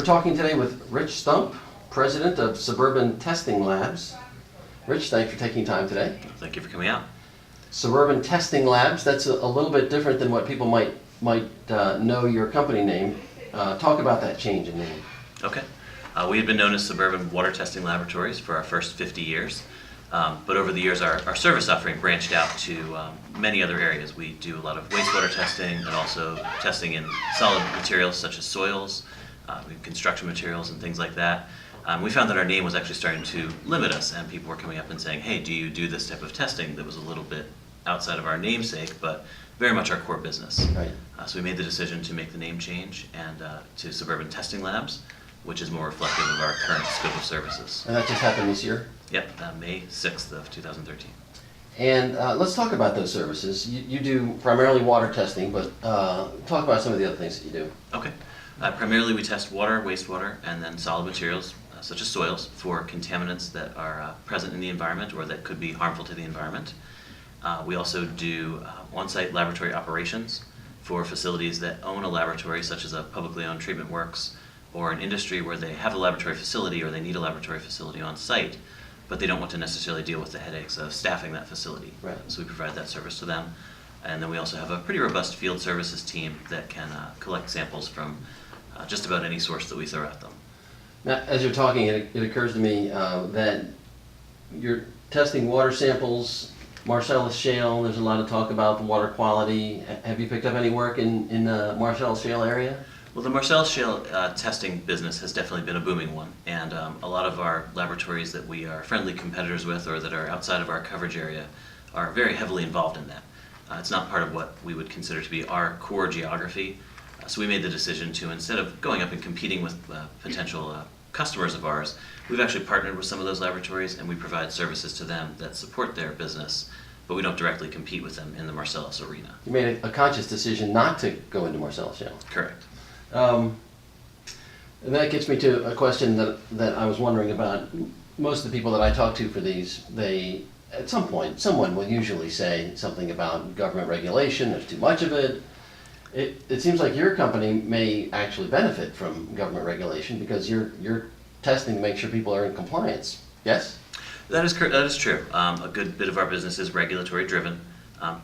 We're talking today with Rich Stump, President of Suburban Testing Labs. Rich, thanks for taking time today. Thank you for coming out. Suburban Testing Labs, that's a little bit different than what people might know your company name. Talk about that change in name. Okay. We had been known as Suburban Water Testing Laboratories for our first 50 years. But over the years, our service offering branched out to many other areas. We do a lot of wastewater testing and also testing in solid materials such as soils, construction materials and things like that. We found that our name was actually starting to limit us, and people were coming up and saying, hey, do you do this type of testing that was a little bit outside of our namesake, but very much our core business. Right. So we made the decision to make the name change and to Suburban Testing Labs, which is more reflective of our current scope of services. And that just happened this year? Yep, May 6th of 2013. And let's talk about those services. You do primarily water testing, but talk about some of the other things that you do. Okay. Primarily we test water, wastewater, and then solid materials, such as soils, for contaminants that are present in the environment or that could be harmful to the environment. We also do on-site laboratory operations for facilities that own a laboratory, such as a publicly owned treatment works, or an industry where they have a laboratory facility or they need a laboratory facility on site, but they don't want to necessarily deal with the headaches of staffing that facility. Right. So we provide that service to them. And then we also have a pretty robust field services team that can collect samples from just about any source that we throw at them. Now, as you're talking, it occurs to me that you're testing water samples, Marcellus Shale. There's a lot of talk about the water quality. Have you picked up any work in the Marcellus Shale area? Well, the Marcellus Shale testing business has definitely been a booming one, and a lot of our laboratories that we are friendly competitors with or that are outside of our coverage area are very heavily involved in that. It's not part of what we would consider to be our core geography, so we made the decision to, instead of going up and competing with potential customers of ours, we've actually partnered with some of those laboratories and we provide services to them that support their business, but we don't directly compete with them in the Marcellus arena. You made a conscious decision not to go into Marcellus Shale. Correct. And that gets me to a question that I was wondering about. Most of the people that I talk to for these, they, at some point, someone will usually say something about government regulation, there's too much of it. It seems like your company may actually benefit from government regulation because you're testing to make sure people are in compliance. Yes? That is true. A good bit of our business is regulatory driven,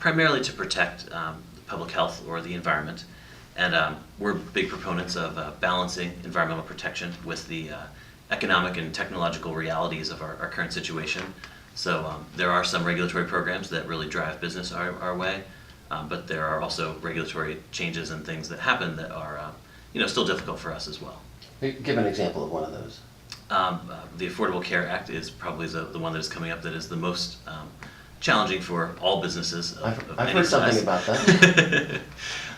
primarily to protect public health or the environment. And we're big proponents of balancing environmental protection with the economic and technological realities of our current situation. So there are some regulatory programs that really drive business our way, but there are also regulatory changes and things that happen that are still difficult for us as well. Give an example of one of those. The Affordable Care Act is probably the one that is coming up that is the most challenging for all businesses. I've heard something about that.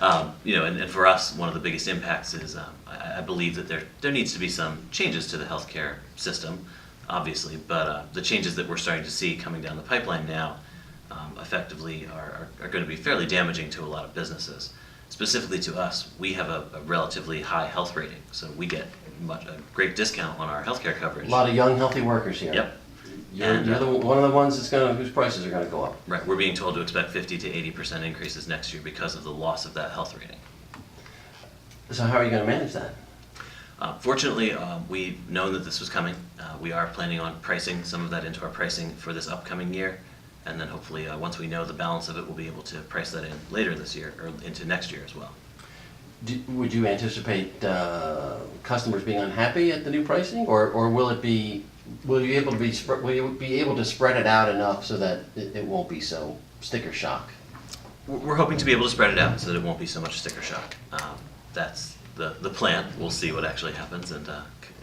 And for us, one of the biggest impacts is I believe that there needs to be some changes to the healthcare system, obviously, but the changes that we're starting to see coming down the pipeline now effectively are going to be fairly damaging to a lot of businesses. Specifically to us, we have a relatively high health rating, so we get a great discount on our healthcare coverage. A lot of young, healthy workers here. Yep. You're one of the ones whose prices are going to go up. Right. We're being told to expect 50 to 80% increases next year because of the loss of that health rating. So how are you going to manage that? Fortunately, we've known that this was coming. We are planning on pricing some of that into our pricing for this upcoming year. And then hopefully, once we know the balance of it, we'll be able to price that in later this year or into next year as well. Would you anticipate customers being unhappy at the new pricing, or will you be able to spread it out enough so that it won't be so sticker shock? We're hoping to be able to spread it out so that it won't be so much sticker shock. That's the plan. We'll see what actually happens, and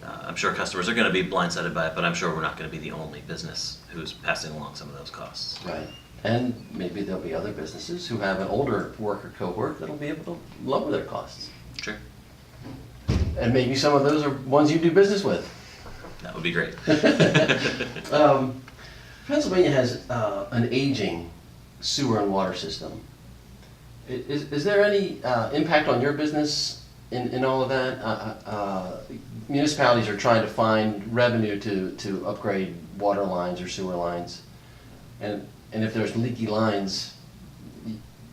I'm sure customers are going to be blindsided by it, but I'm sure we're not going to be the only business who's passing along some of those costs. Right. And maybe there'll be other businesses who have an older worker cohort that'll be able to lower their costs. Sure. And maybe some of those are ones you do business with. That would be great. Pennsylvania has an aging sewer and water system. Is there any impact on your business in all of that? Municipalities are trying to find revenue to upgrade water lines or sewer lines, and if there's leaky lines,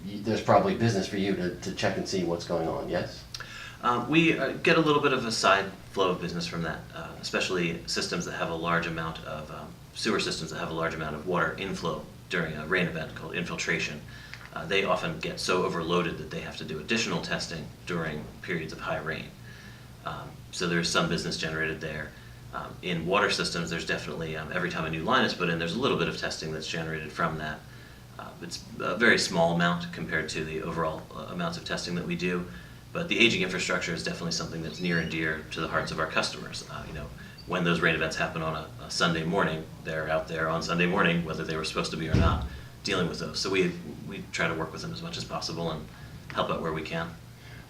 there's probably business for you to check and see what's going on. Yes. We get a little bit of a side flow of business from that, especially systems that have a large amount of sewer systems that have a large amount of water inflow during a rain event called infiltration. They often get so overloaded that they have to do additional testing during periods of high rain. So there's some business generated there. In water systems, there's definitely, every time a new line is put in, there's a little bit of testing that's generated from that. It's a very small amount compared to the overall amounts of testing that we do, but the aging infrastructure is definitely something that's near and dear to the hearts of our customers. When those rain events happen on a Sunday morning, they're out there on Sunday morning, whether they were supposed to be or not, dealing with those. So we try to work with them as much as possible and help out where we can.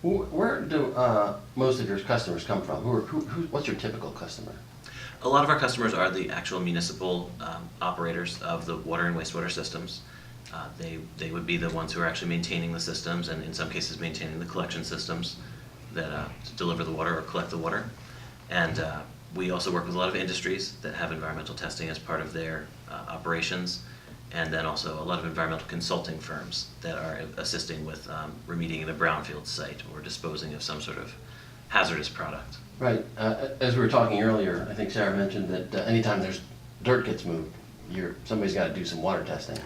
Where do most of your customers come from? What's your typical customer? A lot of our customers are the actual municipal operators of the water and wastewater systems. They would be the ones who are actually maintaining the systems, and in some cases maintaining the collection systems that deliver the water or collect the water. And we also work with a lot of industries that have environmental testing as part of their operations, and then also a lot of environmental consulting firms that are assisting with remediating the brownfield site or disposing of some sort of hazardous product. Right. As we were talking earlier, I think Sarah mentioned that anytime there's dirt gets moved, somebody's got to do some water testing.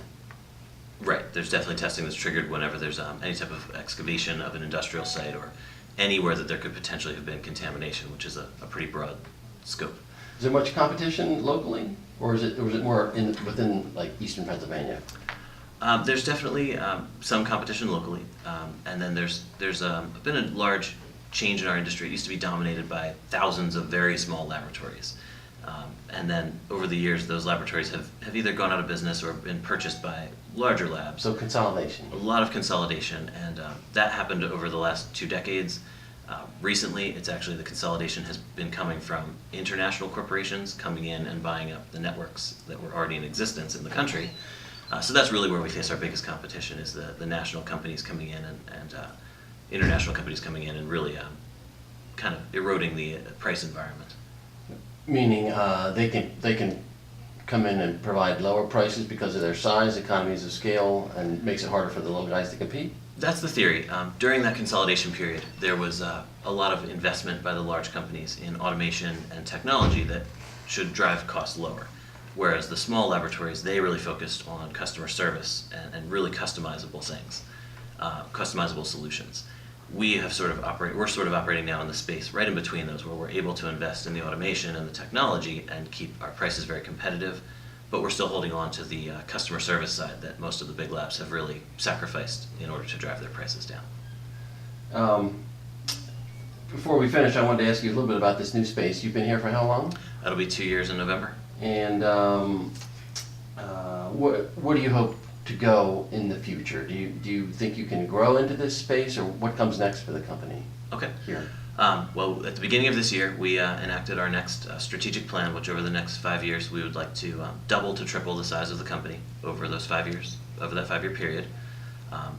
Right. There's definitely testing that's triggered whenever there's any type of excavation of an industrial site or anywhere that there could potentially have been contamination, which is a pretty broad scope. Is there much competition locally, or is it more within like eastern Pennsylvania? There's definitely some competition locally, and then there's been a large change in our industry. It used to be dominated by thousands of very small laboratories, and then over the years those laboratories have either gone out of business or been purchased by larger labs. So consolidation. A lot of consolidation, and that happened over the last 2 decades. Recently, it's actually the consolidation has been coming from international corporations coming in and buying up the networks that were already in existence in the country. So that's really where we face our biggest competition, is the national companies coming in and international companies coming in and really kind of eroding the price environment. Meaning they can come in and provide lower prices because of their size, economies of scale, and makes it harder for the little guys to compete? That's the theory. During that consolidation period, there was a lot of investment by the large companies in automation and technology that should drive costs lower. Whereas the small laboratories, they really focused on customer service and really customizable things, customizable solutions. We're sort of operating now in the space right in between those, where we're able to invest in the automation and the technology and keep our prices very competitive, but we're still holding on to the customer service side that most of the big labs have really sacrificed in order to drive their prices down. Before we finish, I wanted to ask you a little bit about this new space. You've been here for how long? That'll be 2 years in November. And what do you hope to go in the future? Do you think you can grow into this space, or what comes next for the company? Okay. Here. Well, at the beginning of this year, we enacted our next strategic plan, which over the next 5 years, we would like to double to triple the size of the company over those 5 years, over that 5-year period.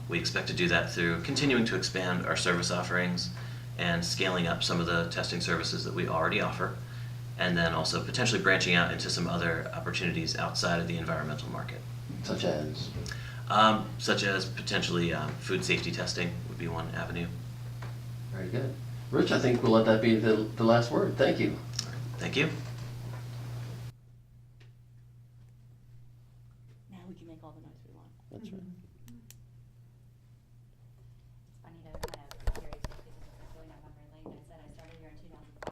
We expect to do that through continuing to expand our service offerings and scaling up some of the testing services that we already offer, and then also potentially branching out into some other opportunities outside of the environmental market. Such as? Such as potentially food safety testing would be one avenue. Very good. Rich, I think we'll let that be the last word. Thank you. All right. Thank you. Now we can make all the noise we want. That's right.